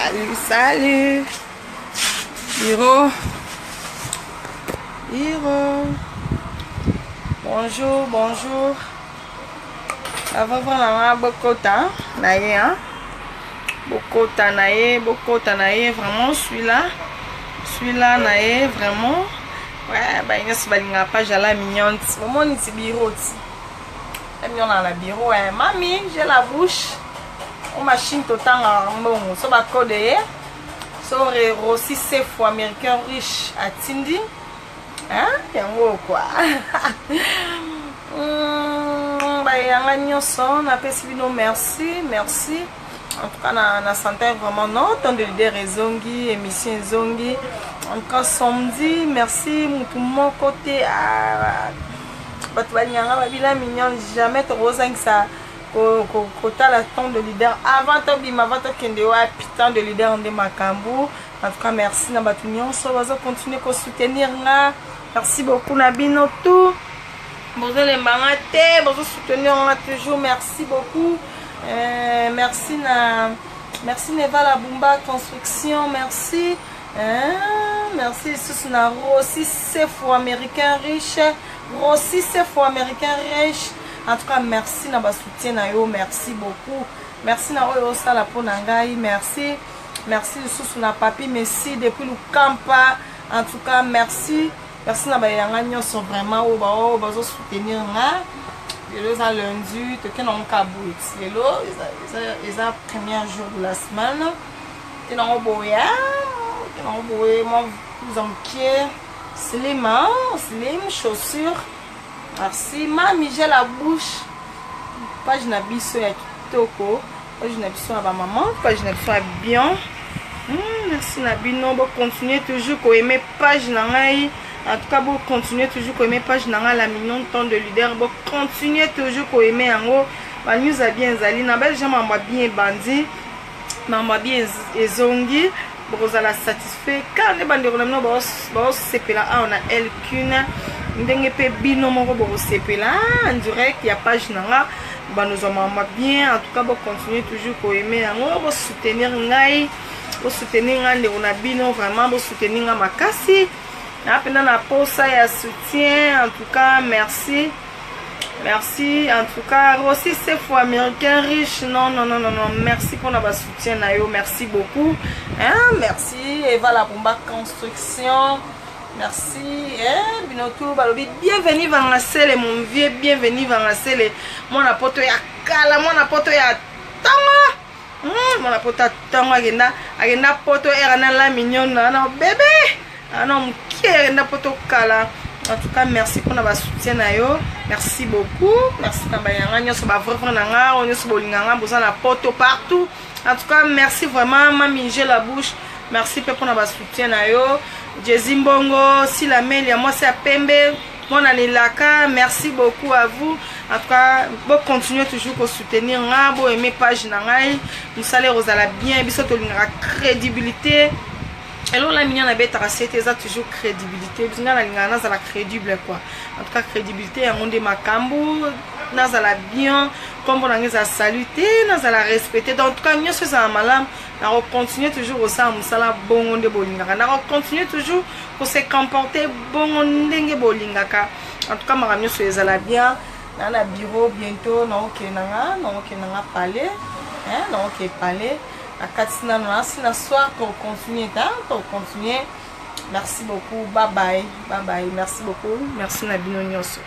Salut, salut. Hiro. Hiro. Bonjour, bonjour. Avant vraiment Bokota, naïe, hein? Bokota, naïe, vraiment celui-là, naïe, vraiment. Ouais, bah, il y a ce balinga page à la mignonne. Maman, il est bureau. Elle est dans la bureau, hein? Mamie, j'ai la bouche. On machine total en bon. So, bah, code, so, aussi, c'est fou américain riche à Tindi. Hein? Il y a un quoi? On appelle merci, merci. En tout cas, na santé vraiment non. Tant de leader zongi, émission zongi. En tout cas, samedi, merci. Mon côté à Batouanianga, Babila mignon. Jamais trop que ça. Côté la temps de leader. Avant de bim, avant de kendewa, putain de leader de Makambu. En tout cas, merci na Batouanion. So, va continuer à soutenir là. Merci beaucoup Nabino tout. Bonjour les marathés, bonjour soutenir toujours, merci beaucoup. Merci Neva la Bumba Construction, merci. Merci sous na Rossi c'est fou américain riche. Rossi c'est fou américain riche. En tout cas, merci na ba soutien na yo, merci beaucoup. Merci na yo sala pour nangai, merci. Merci sous na papi, merci depuis le campa. En tout cas, merci. Merci na bayanga nyonso vraiment au bazo soutenir nga. Lelo za lundi, te kenon kabou. Lelo eza premier jour de la semaine. Kenon boya, kenon boye moi vous en pied. Slim, chaussures. Merci. Mami, j'ai la bouche. Page na biso ya kitoko. Page na biso ya ba maman, page na biso ya bien. Merci na bino, bo continuer toujours ko aimer page na ngai. En tout cas, vous continuez toujours à aimer page dans la mignon temps de leader. Vous continuez toujours à aimer en haut. La news a bien zali. Na belle jambe m'a bien bandi. M'a bien ezongi. Vous allez satisfait. Quand les bandits revenons, vous c'est là. On a elle qu'une. N'dengue pe bino mon vous c'est là. En direct, il y a page nanga. Nous avons bien. En tout cas, vous continuez toujours à aimer en haut. Vous soutenir ngai. Vous soutenir ngai. On a bino vraiment. Vous soutenir ngai makasi. Pendant la pause, il y a soutien. En tout cas, merci. Merci. En tout cas, aussi, c'est fou américain riche. Non. Merci pour notre soutien. Merci beaucoup. Merci. Eva la Bumba Construction. Merci. Binotou, bienvenue dans la selle, mon vieux. Bienvenue dans la selle. Mon apoto ya kala. Mon apoto ya tanga. Mon apoto ya tanga. Agenda poto era na la mignonne. Non, bébé. Ah non, qui est n'importe kala. En tout cas, merci pour notre soutien. Merci beaucoup. Merci Tabayanga. Nous sommes vraiment nanga. On est sur Bolinganga. Besoin la porte partout. En tout cas, merci vraiment. Mami, j'ai la bouche. Merci pour notre soutien. Jezimbongo, si la mail, moi c'est à Pembe. Mon Anelaka. Merci beaucoup à vous. En tout cas, vous continuez toujours à soutenir. Vous aimez page nangai. Vous allez Rosala bien. Vous avez une crédibilité. Alors la mignonne a toujours crédibilité. Vous avez la crédible quoi. En tout cas crédibilité à monde makambu, nazala bien, comme on a saluté, nazala respecté. Donc en tout cas nous sommes malam, on continue toujours au sein musala bon de bolinga. On continue toujours pour se comporter bon ndenge bolingaka. En tout cas maramio so ezala bien. Dans le bureau bientôt non kenanga palais, non ke palais. À Katina Noasi, la soir pour continuer, merci beaucoup, bye bye, merci beaucoup, merci Nabino Nyoso.